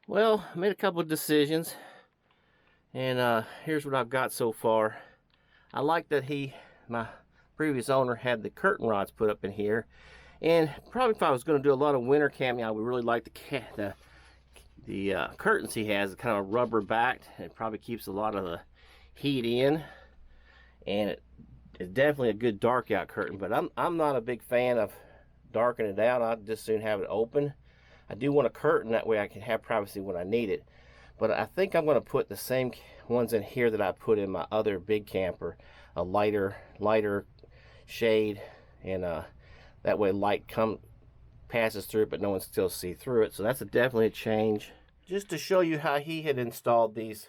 Well, I made a couple of decisions, and here's what I've got so far. I like that my previous owner, had the curtain rods put up in here, and probably if I was going to do a lot of winter camping, I would really like the curtains he has, kind of rubber backed. It probably keeps a lot of the heat in, and it's definitely a good dark out curtain. But I'm not a big fan of darkening it out. I'd just soon have it open. I do want a curtain, that way I can have privacy when I need it. But I think I'm going to put the same ones in here that I put in my other big camper, a lighter shade, and that way light passes through it, but no one can still see through it. So that's definitely a change. Just to show you how he had installed these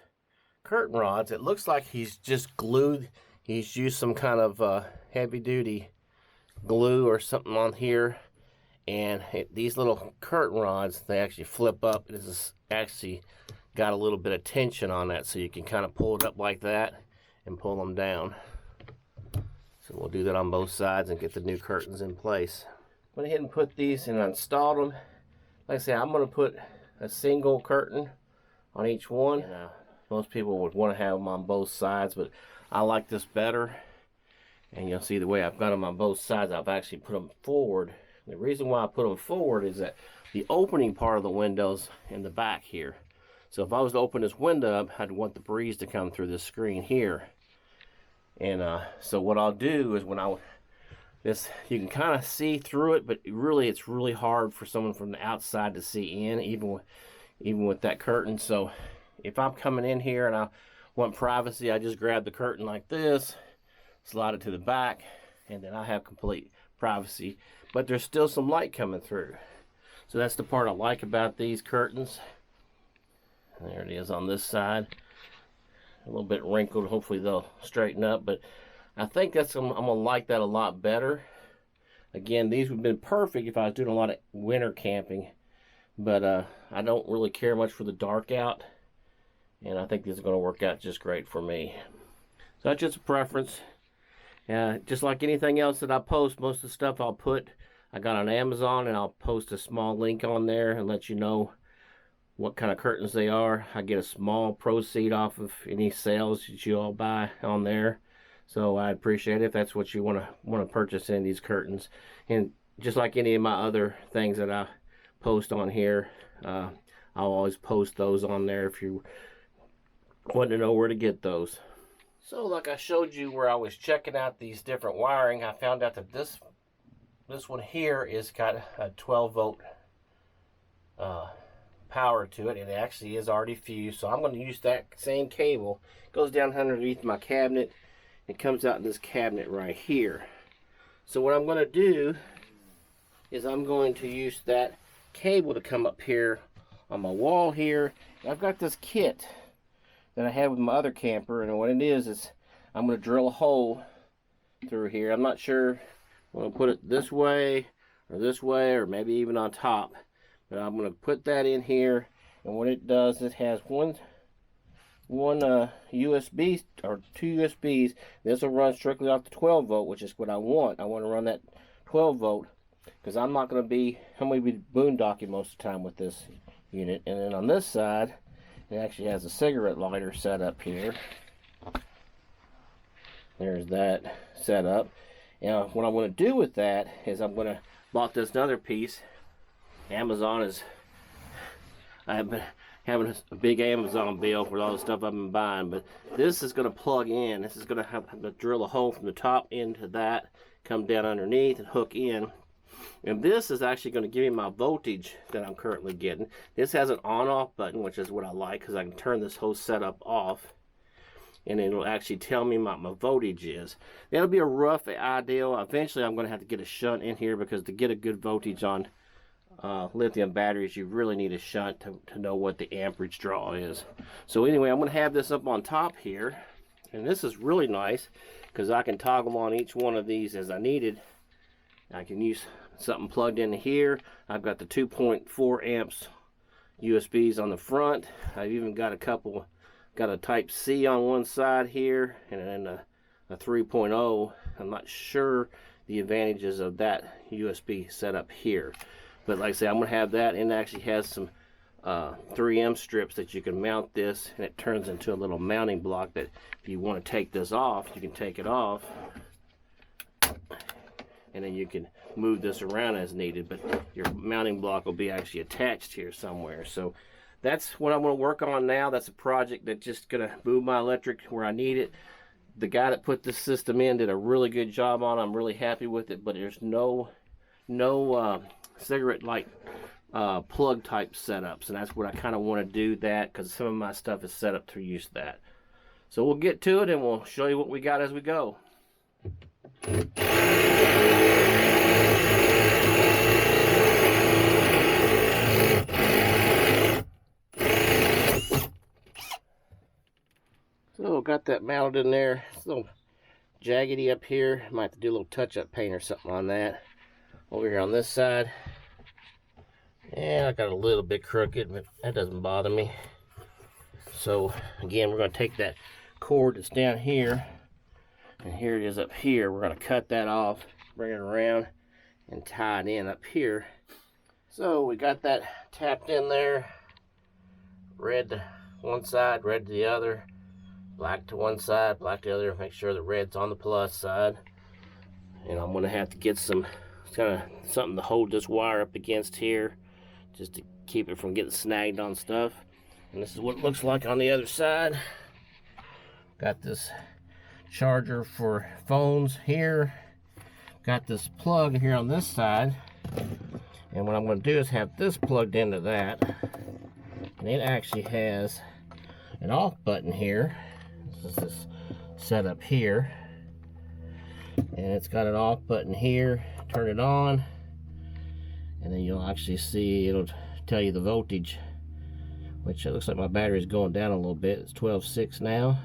curtain rods, it looks like he's just glued. He's used some kind of heavy duty glue or something on here. And these little curtain rods, they actually flip up. This is actually got a little bit of tension on that, so you can kind of pull it up like that and pull them down. So we'll do that on both sides and get the new curtains in place. Went ahead and put these and installed them. Like I say, I'm going to put a single curtain on each one. And, most people would want to have them on both sides, but I like this better. And you'll see the way I've got them on both sides, I've actually put them forward. The reason why I put them forward is that the opening part of the window's in the back here. So if I was to open this window up, I'd want the breeze to come through this screen here. And so what I'll do is you can kind of see through it, but really it's really hard for someone from the outside to see in, even with that curtain. So if I'm coming in here and I want privacy, I just grab the curtain like this, slide it to the back, and then I have complete privacy, but there's still some light coming through. So that's the part I like about these curtains. There it is on this side, a little bit wrinkled. Hopefully they'll straighten up, but I think I'm gonna like that a lot better. Again, these would have been perfect if I was doing a lot of winter camping, but I don't really care much for the dark out, and I think these are going to work out just great for me. So that's just a preference. Just like anything else that I post, most of the stuff I got on Amazon, and I'll post a small link on there and let you know what kind of curtains they are. I get a small proceed off of any sales that you all buy on there. So I appreciate it if that's what you want to purchase in these curtains. And just like any of my other things that I post on here, I'll always post those on there if you want to know where to get those. So like I showed you where I was checking out these different wiring, I found out that this one here is got a 12 volt power to it. It actually is already fused, so I'm going to use that same cable. It goes down underneath my cabinet. It comes out in this cabinet right here. So what I'm going to do is I'm going to use that cable to come up here on my wall here. And I've got this kit that I have with my other camper, and what it is I'm going to drill a hole through here. I'm not sure I'm going to put it this way, or maybe even on top, but I'm going to put that in here. And what it does, it has one USB or two USBs. This will run strictly off the 12 volt, which is what I want. I want to run that 12 volt because I'm going to be boondocking most of the time with this unit. And then on this side, it actually has a cigarette lighter set up here. There's that set up. Now, what I'm going to do with that is I'm going to bought this other piece. I've been having a big Amazon bill for all the stuff I've been buying, but this is going to plug in. This is going to have to drill a hole from the top into that, come down underneath and hook in. And this is actually going to give me my voltage that I'm currently getting. This has an on-off button, which is what I like, because I can turn this whole setup off, and it'll actually tell me what my voltage is. That'll be a rough ideal. Eventually, I'm going to have to get a shunt in here, because to get a good voltage on lithium batteries, you really need a shunt to know what the amperage draw is. So anyway, I'm going to have this up on top here, and this is really nice, because I can toggle on each one of these as I needed. I can use something plugged in here. I've got the 2.4 amps USBs on the front. I've even got a type C on one side here, and then a 3.0. I'm not sure the advantages of that USB setup here, but like I say, I'm gonna have that, and it actually has some 3M strips that you can mount this, and it turns into a little mounting block that if you want to take this off, you can take it off, and then you can move this around as needed, but your mounting block will be actually attached here somewhere. So that's what I'm going to work on now. That's a project that's just going to move my electric where I need it. The guy that put this system in did a really good job on it. I'm really happy with it, but there's no cigarette light plug type setups, and that's what I kind of want to do, that because some of my stuff is set up to use that. So we'll get to it and we'll show you what we got as we go. So got that mounted in there. It's a little jaggedy up here. Might have to do a little touch-up paint or something on that. Over here on this side, yeah, I got a little bit crooked, but that doesn't bother me. So again, we're going to take that cord that's down here, and here it is up here. We're going to cut that off, bring it around, and tie it in up here. So we got that tapped in there. Red to one side, red to the other. Black to one side, black to the other. Make sure the red's on the plus side. And I'm going to have to get some kind of something to hold this wire up against here, just to keep it from getting snagged on stuff. And this is what it looks like on the other side. Got this charger for phones here. Got this plug here on this side. And what I'm going to do is have this plugged into that. And it actually has an off button here. This is this setup here. And it's got an off button here. Turn it on. And then you'll actually see, it'll tell you the voltage, which it looks like my battery is going down a little bit. It's 12.6 now.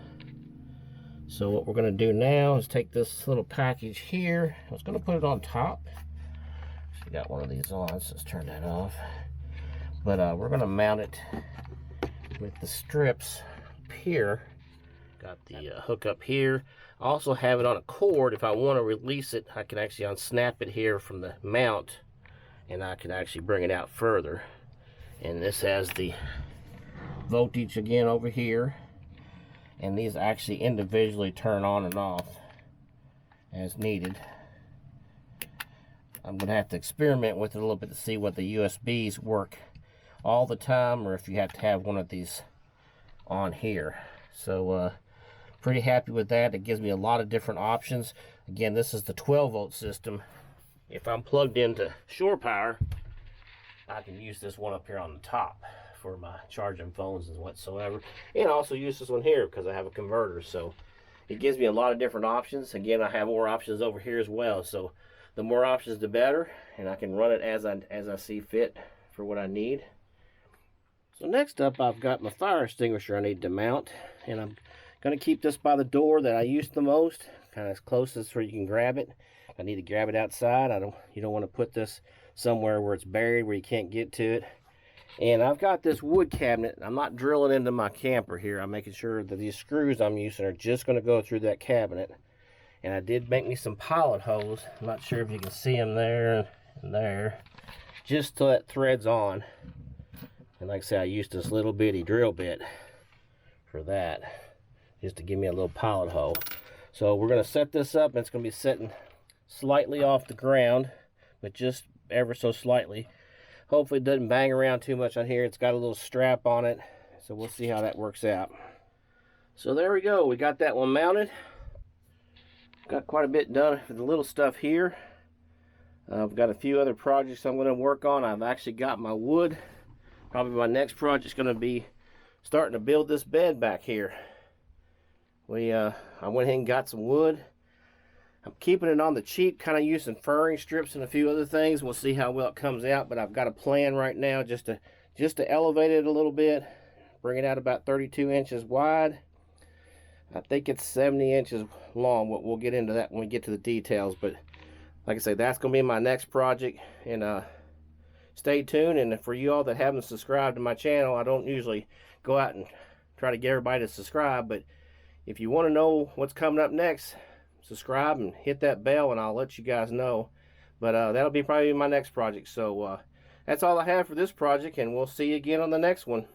So what we're going to do now is take this little package here. I was going to put it on top. So got one of these on, so let's turn that off. But we're going to mount it with the strips up here. Got the hook up here. I also have it on a cord. If I want to release it, I can actually unsnap it here from the mount, and I can actually bring it out further. And this has the voltage again over here, and these actually individually turn on and off as needed. I'm going to have to experiment with it a little bit to see what the USBs work all the time, or if you have to have one of these on here. So pretty happy with that. It gives me a lot of different options. Again, this is the 12-volt system. If I'm plugged into shore power, I can use this one up here on the top for my charging phones and whatsoever, and also use this one here because I have a converter. So it gives me a lot of different options. Again, I have more options over here as well, so the more options the better, and I can run it as I see fit for what I need. So next up, I've got my fire extinguisher I need to mount, and I'm going to keep this by the door that I use the most, kind of as close as where you can grab it. I need to grab it outside. You don't want to put this somewhere where it's buried, where you can't get to it. And I've got this wood cabinet. I'm not drilling into my camper here. I'm making sure that these screws I'm using are just going to go through that cabinet. And I did make me some pilot holes. I'm not sure if you can see them there and there, just so that thread's on. And like I say, I used this little bitty drill bit for that, just to give me a little pilot hole. So we're going to set this up, and it's going to be sitting slightly off the ground, but just ever so slightly. Hopefully it doesn't bang around too much on here. It's got a little strap on it, so we'll see how that works out. So there we go. We got that one mounted. Got quite a bit done for the little stuff here. I've got a few other projects I'm going to work on. I've actually got my wood. Probably my next project is going to be starting to build this bed back here. I went ahead and got some wood. I'm keeping it on the cheap, kind of using furring strips and a few other things. We'll see how well it comes out, but I've got a plan right now just to elevate it a little bit, bring it out about 32 inches wide. I think it's 70 inches long. We'll get into that when we get to the details, but like I say, that's going to be my next project, and stay tuned. And for you all that haven't subscribed to my channel, I don't usually go out and try to get everybody to subscribe, but if you want to know what's coming up next, subscribe and hit that bell, and I'll let you guys know. But that'll be probably my next project. So that's all I have for this project, and we'll see you again on the next one.